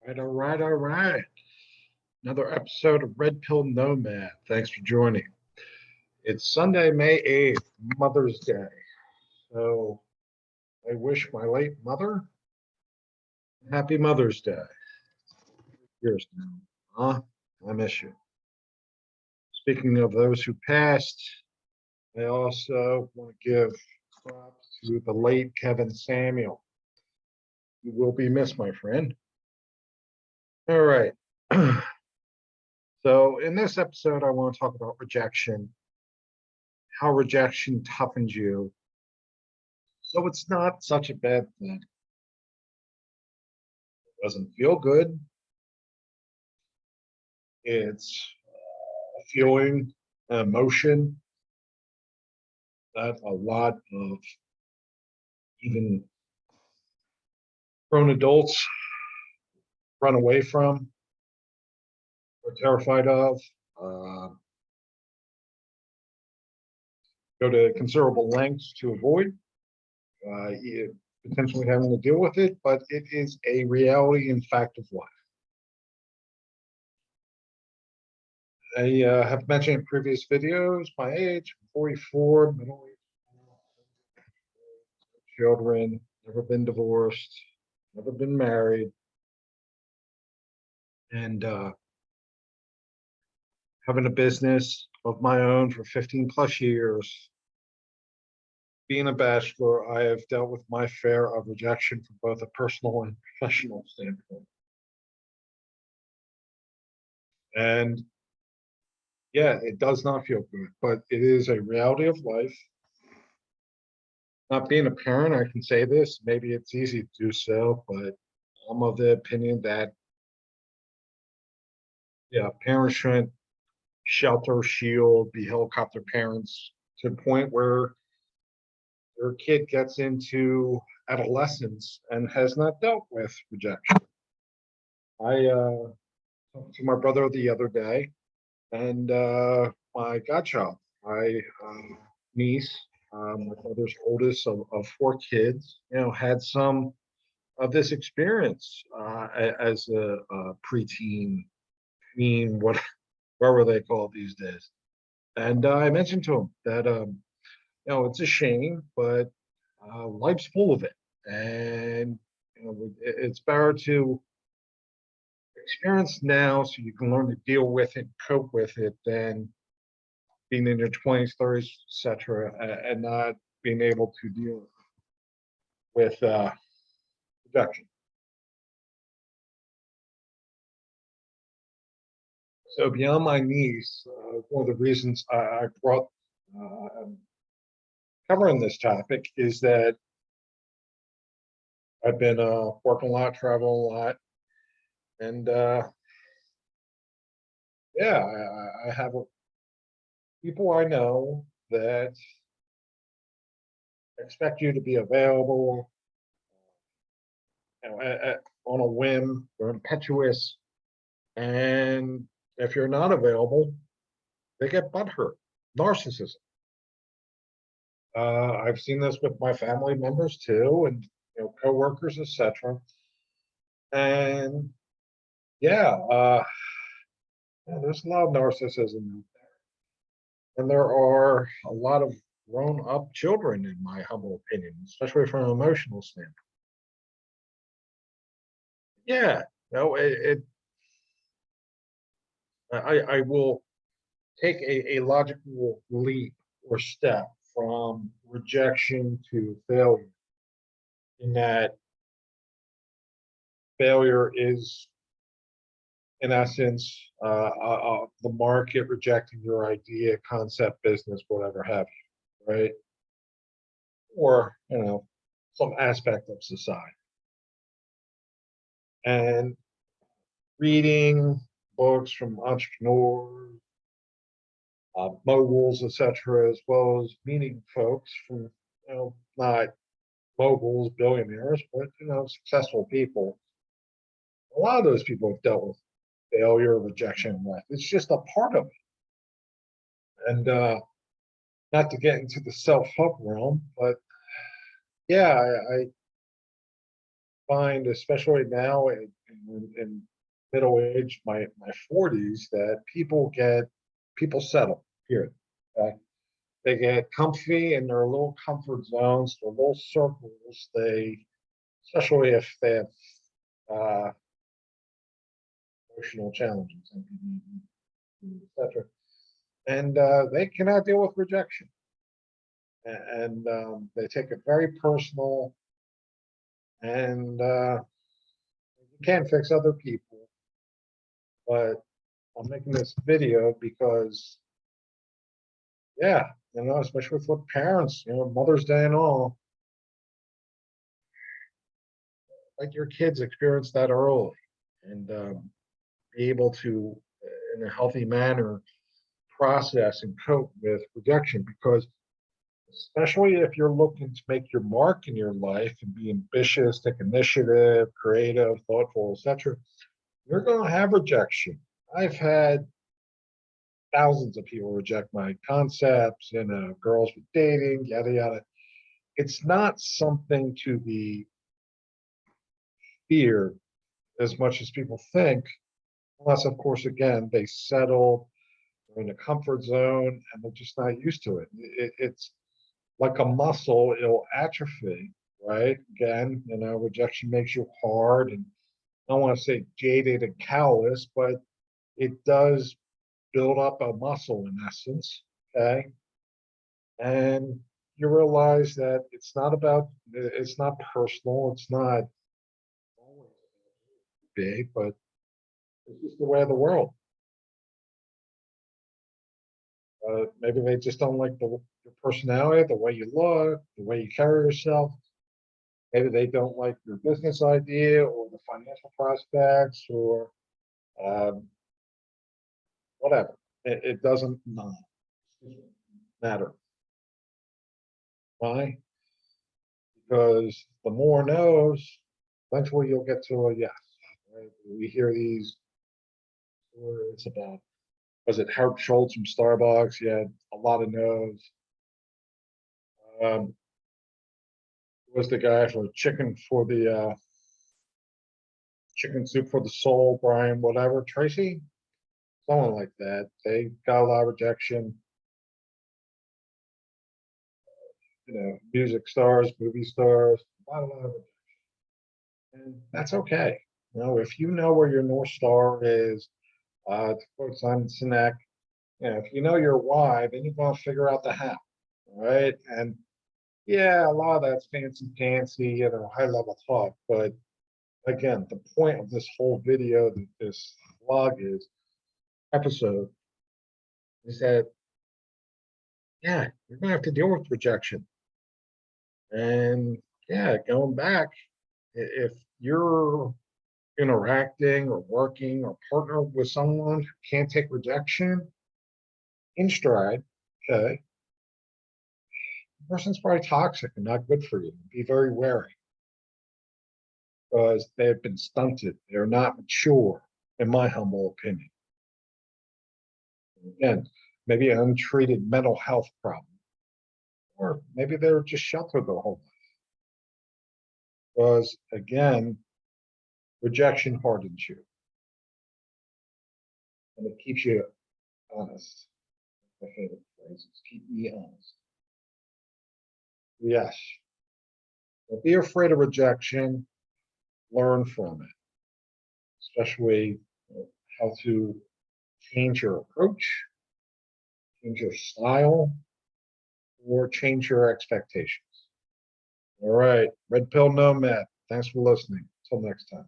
All right. Another episode of Red Pill Nomad. Thanks for joining. It's Sunday, May 8th, Mother's Day. So I wish my late mother happy Mother's Day. Years now. Huh? I miss you. Speaking of those who passed, I also want to give props to the late Kevin Samuel. You will be missed, my friend. All right. So in this episode, I want to talk about rejection, how rejection toughens you. So it's not such a bad thing. It doesn't feel good. It's a feeling, an emotion that a lot of even grown adults run away from or terrified of, uh, go to considerable lengths to avoid, potentially having to deal with it, but it is a reality and fact of life. I have mentioned in previous videos my age, 44, middle age, children, never been divorced, never been married, and having a business of my own for 15 plus years. Being a bachelor, I have dealt with my share of rejection from both a personal and professional standpoint. And yeah, it does not feel good, but it is a reality of life. Not being a parent, I can say this. Maybe it's easy to do so, but I'm of the opinion that, yeah, parents shouldn't shelter, shield, be helicopter parents to the point where your kid gets into adolescence and has not dealt with rejection. I talked to my brother the other day, and my godchild, my niece, my brother's oldest of four kids, had some of this experience as a preteen, teen, whatever they call it these days. And I mentioned to him that it's a shame, but life's full of it, and it's better to experience now so you can learn to deal with it, cope with it, than being in your 20s, 30s, etc., and not being able to deal with rejection. So beyond my niece, one of the reasons I brought covering this topic is that I've been working a lot, traveling a lot, and yeah, I have people I know that expect you to be available, on a whim. They're impetuous, and if you're not available, they get butthurt. Narcissism. I've seen this with my family members too, and coworkers, etc. And yeah, there's a lot of narcissism out there, and there are a lot of grown-up children, in my humble opinion, especially from an emotional standpoint. Yeah, I will take a logical leap or step from rejection to failure, in that failure is, in essence, the market rejecting your idea, concept, business, whatever have you, right? Or, some aspect of society. And reading books from entrepreneurs, moguls, etc., as well as meeting folks from, not moguls, billionaires, but, successful people. A lot of those people have dealt with failure, rejection in life. It's just a part of it. And not to get into the self-help realm, but yeah, I find, especially now, in middle age, my 40s, that people settle here. They get comfy in their little comfort zones, their little circles. Especially if they have uh, emotional challenges, etc. And they cannot deal with rejection, and they take it very personal. And you can't fix other people, but I'm making this video because, yeah, especially with parents, Mother's Day and all, like your kids experience that early, and be able to, in a healthy manner, process and cope with rejection. Because especially if you're looking to make your mark in your life and be ambitious, take initiative, creative, thoughtful, etc., you're going to have rejection. I've had thousands of people reject my concepts, girls with dating, yada yada. It's not something to be feared as much as people think, unless, of course, again, they settle, they're in a comfort zone, and they're just not used to it. It's like a muscle; it'll atrophy, right? Again, rejection makes you hard, and I don't want to say jaded and callous, but it does build up a muscle in essence. Okay. And you realize that it's not personal, it's not always big, but it's just the way of the world. Maybe they just don't like your personality, the way you look, the way you carry yourself. Maybe they don't like your business idea or the financial prospects or um, whatever. It doesn't matter. Why? Because the more knows, eventually you'll get to a yes. Right? We hear these stories about, was it Howard Schultz from Starbucks? He had a lot of no's. Was the guy for chicken soup for the soul, Brian, whatever, Tracy? Someone like that. They got a lot of rejection. Music stars, movie stars, a lot of rejection. And that's okay. If you know where your North Star is, to quote Simon Sinek, if you know your why, then you're going to figure out the how, right? And yeah, a lot of that's fancy pantsy, high level talk. But again, the point of this whole video, this vlog episode, is that, yeah, you're going to have to deal with rejection. And yeah, going back, if you're interacting or working or partner with someone who can't take rejection in stride, okay, the person's probably toxic and not good for you. Be very wary because they have been stunted. They're not mature, in my humble opinion. Again, maybe an untreated mental health problem, or maybe they're just sheltered their whole life. Because again, rejection hardens you and it keeps you honest. My favorite phrase is keep me honest. Yes. Don't be afraid of rejection. Learn from it, especially how to change your approach, change your style, or change your expectations. All right. Red Pill Nomad. Thanks for listening. Until next time.